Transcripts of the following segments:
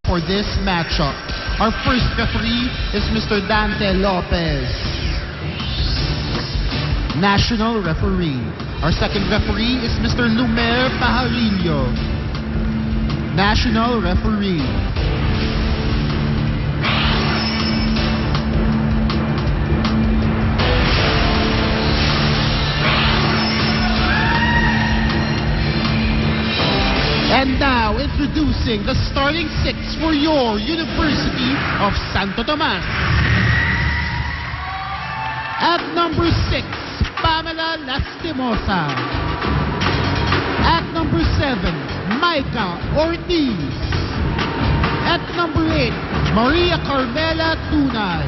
for this matchup. Our first referee is Mr. Dante Lopez, national referee. Our second referee is Mr. Lumer Pajarillo, national referee. And now, introducing the starting six for your University of Santo Tomas. At number 6, Pamela Lastimosa. At number 7, Micah Ortiz. At number 8, Maria Carmela Tunay.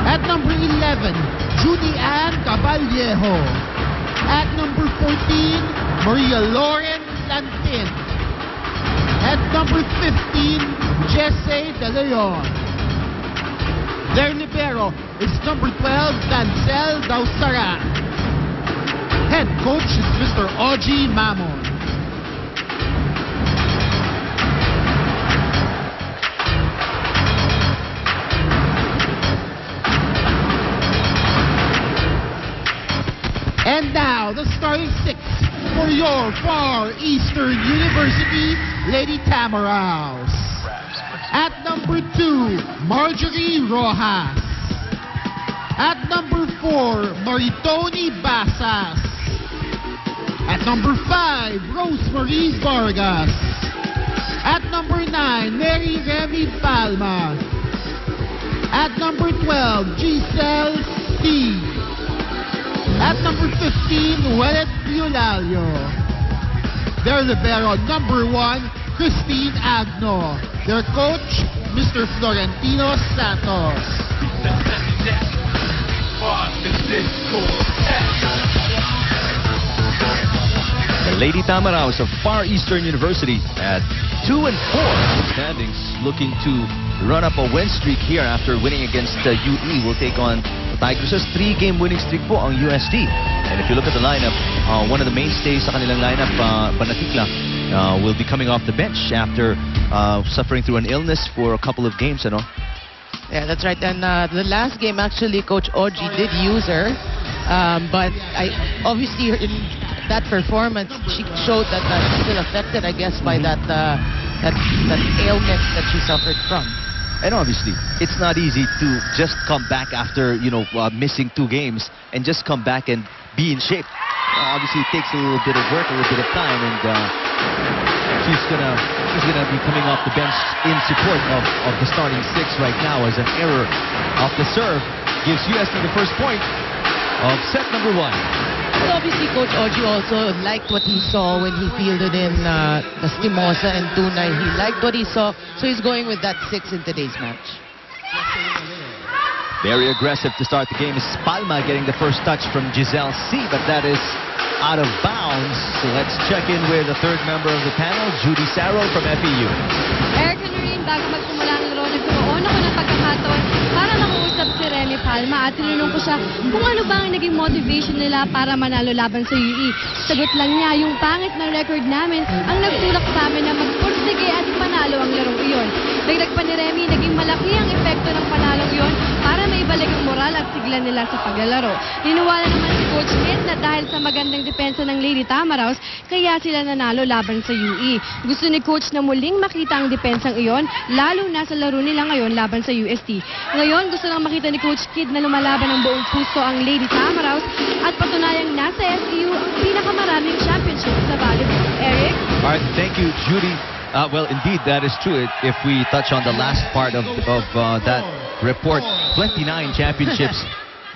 At number 11, Judy Ann Caballejo. At number 14, Maria Lauren Lantin. At number 15, Jesse De Leon. Their libero is number 12, Dancel Dausara. Head coach is Mr. Oji Mamon. And now, the starting six for your Far Eastern University, Lady Tamaraws. At number 2, Marjorie Rojas. At number 4, Maritoni Basas. At number 5, Rosemary Vargas. At number 9, Mary Remy Palma. At number 12, Giselle Steve. At number 15, Welet Eulalio. Their libero, number 1, Christine Agno. Their coach, Mr. Florentino Santos. The Lady Tamaraws of Far Eastern University at 2-4 standings, looking to run up a win streak here after winning against UE. Will take on Tigers' 3-game winning streak po ang UST. And if you look at the lineup, one of the mainstays sa kanilang lineup, Panatikla, will be coming off the bench after suffering through an illness for a couple of games, you know. Yeah, that's right. And the last game, actually, Coach Oji did use her. But obviously, in that performance, she showed that she's still affected, I guess, by that ailment that she suffered from. And obviously, it's not easy to just come back after, missing 2 games and just come back and be in shape. Obviously, it takes a little bit of work, a little bit of time, and she's gonna be coming off the bench in support of the starting 6 right now, as an error off the serve gives UST the first point of set number 1. Well, obviously, Coach Oji also liked what he saw when he fielded in Lastimosa and Tunay. He liked what he saw, so he's going with that 6 in today's match. Very aggressive to start the game is Palma, getting the first touch from Giselle C, but that is out of bounds. So let's check in with the third member of the panel, Judy Saro from FEU. Eric Henry, bago magsimula ang laro, nagkaroon ako ng pagkakataon para makausap si Remy Palma at tinanong ko siya kung ano ba ang naging motivation nila para manalo laban sa UE. Sagot lang niya, yung pangit na record namin ang nagtulak sa amin na magpursige at panalo ang larong iyon. Dagdag pa ni Remy, naging malaki ang epekto ng panalong iyon para maibalik ang moral at sigla nila sa paglalaro. Niniwala naman si Coach Kid na dahil sa magandang depensa ng Lady Tamaraws, kaya sila nanalo laban sa UE. Gusto ni Coach na muling makita ang depensang iyon, lalo na sa laro nila ngayon laban sa UST. Ngayon, gusto lang makita ni Coach Kid na lumalaban ng buong puso ang Lady Tamaraws at patunayang nasa FEU ang pinakamaraming championship sa volleyball. Eric? All right, thank you, Judy. Well, indeed, that is true. If we touch on the last part of that report, 29 championships.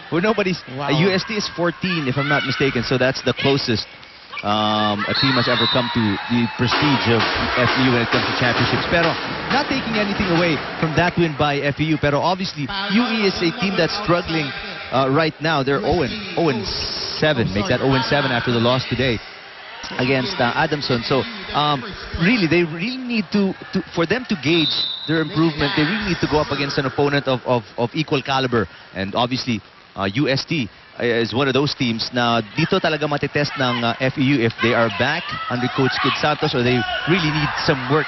Well, nobody's... Wow. UST is 14, if I'm not mistaken, so that's the closest a team has ever come to the prestige of FEU when it comes to championships. Pero not taking anything away from that win by FEU, pero obviously UE is a team that's struggling right now. They're 0-7, make that 0-7 after the loss today against Adamson. So really, they really need to for them to gauge their improvement, they really need to go up against an opponent of equal caliber. And obviously UST is one of those teams na dito talaga matitest ng FEU if they are back under Coach Kid Santos, or they really need some work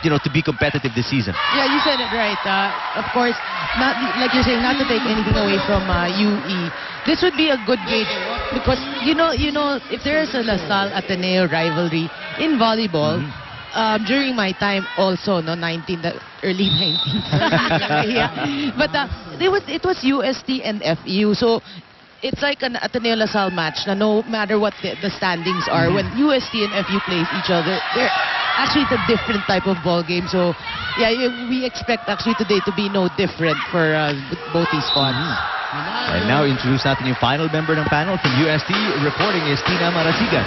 to be competitive this season. Yeah, you said it right. Of course, not like you're saying, not to take anything away from UE. This would be a good gauge because you know, if there is a LaSalle Ateneo rivalry in volleyball. During my time also, no, early 19s. Yeah. But it was UST and FEU. So it's like an Ateneo LaSalle match na no matter what the standings are, when UST and FEU plays each other, it's a different type of ball game. So yeah, we expect actually today to be no different for both these squads. And now introduce natin yung final member ng panel from UST. Reporting is Tina Marasigan.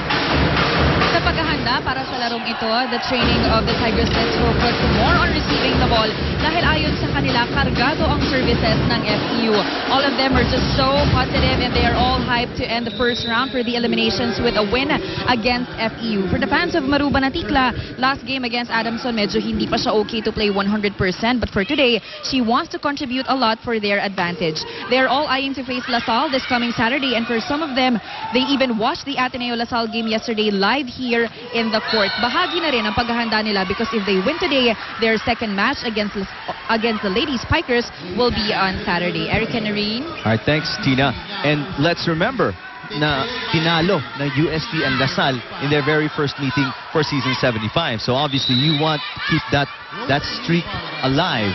Sa paghahanda para sa larong ito, the training of the Tigers Nets will focus more on receiving the ball dahil ayon sa kanila, kargado ang services ng FEU. All of them are just so positive and they are all hyped to end the first round for the eliminations with a win against FEU. For the fans of Maruban Atikla, last game against Adamson, medyo hindi pa siya okay to play 100%, but for today, she wants to contribute a lot for their advantage. They are all eyeing to face LaSalle this coming Saturday, and for some of them, they even watched the Ateneo LaSalle game yesterday live here in the court. Bahagi na rin ang paghahanda nila because if they win today, their second match against the Ladies Pikers will be on Saturday. Erica Nareen. All right, thanks, Tina. And let's remember na tinalo ng UST and LaSalle in their very first meeting for season 75. So obviously, you want to keep that streak alive.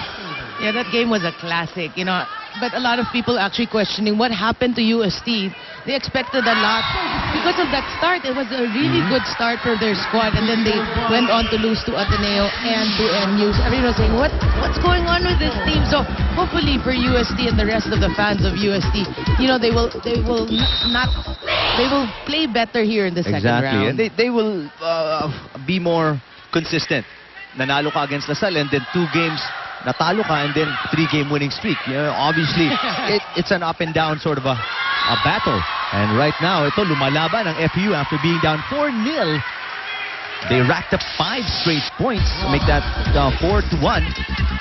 Yeah, that game was a classic, but a lot of people actually questioning what happened to UST. They expected a lot because of that start. It was a really good start for their squad, and then they went on to lose to Ateneo and to MU. So everyone was saying, what's going on with this team? So hopefully for UST and the rest of the fans of UST, they will play better here in the second round. And they will be more consistent. Nanalo ka against LaSalle, and then 2 games natalo ka, and then 3-game winning streak. Obviously, it's an up and down sort of a battle. And right now, ito lumalaban ang FEU after being down 4-0. They racked up 5 straight points to make that 4-1.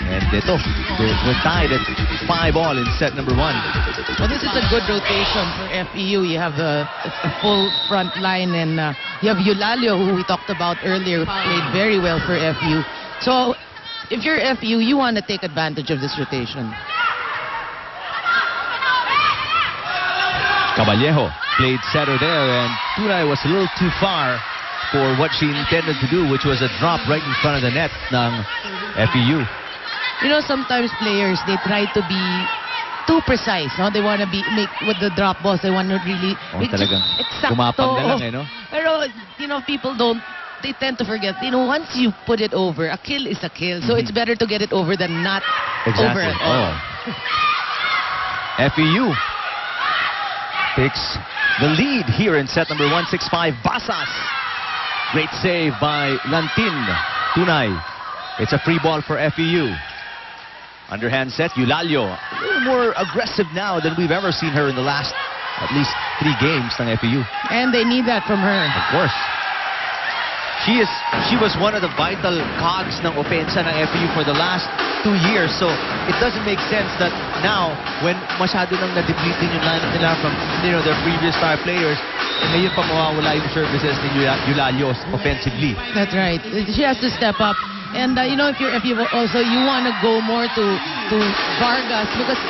And ito, we're tied at 5-all in set number 1. Well, this is a good rotation for FEU. You have a full front line, and you have Eulalio, who we talked about earlier, played very well for FEU. So if you're FEU, you want to take advantage of this rotation. Caballejo played center there, and Tunay was a little too far for what she intended to do, which was a drop right in front of the net ng FEU. Sometimes players, they try to be too precise. No? They want to make with the drop balls. They want to really talagang exacto. Gumapang na lang, no? Pero, people don't. They tend to forget. Once you put it over, a kill is a kill. So it's better to get it over than not over at all. FEU takes the lead here in set number 1, 6-5. Basas. Great save by Lantin. Tunay. It's a free ball for FEU. Underhand set, Eulalio. A little more aggressive now than we've ever seen her in the last at least 3 games ng FEU. And they need that from her. Of course. She was one of the vital cogs ng opensa ng FEU for the last 2 years. So it doesn't make sense that now, when masyado nang na-depleting yung lineup nila from their previous star players, ngayon pa mawawala yung services ni Eulalio offensively. That's right. She has to step up. And if you're FEU also, you want to go more to Vargas, because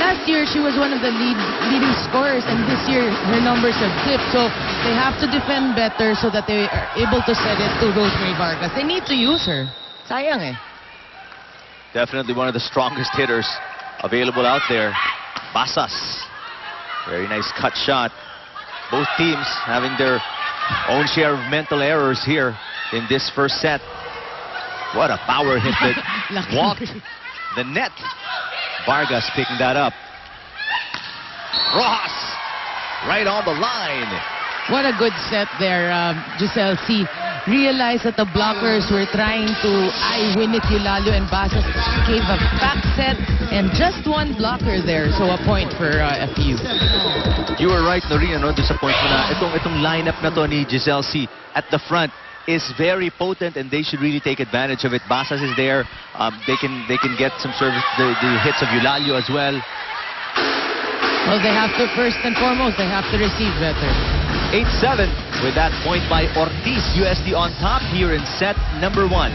last year, she was one of the leading scorers, and this year, her numbers have dipped. So they have to defend better so that they are able to set it to Rosemary Vargas. They need to use her. Sayang eh. Definitely one of the strongest hitters available out there. Basas. Very nice cut shot. Both teams having their own share of mental errors here in this first set. What a power hit that walked the net. Vargas picking that up. Rojas right on the line. What a good set there, Giselle C. Realized that the blockers were trying to win it. Eulalio and Basas gave a back set and just one blocker there. So a point for FEU. You were right, Noreen, sa point mo na itong lineup na to ni Giselle C at the front is very potent, and they should really take advantage of it. Basas is there. They can get some service, the hits of Eulalio as well. Well, they have to, first and foremost, they have to receive better. 8-7 with that point by Ortiz. UST on top here in set number 1.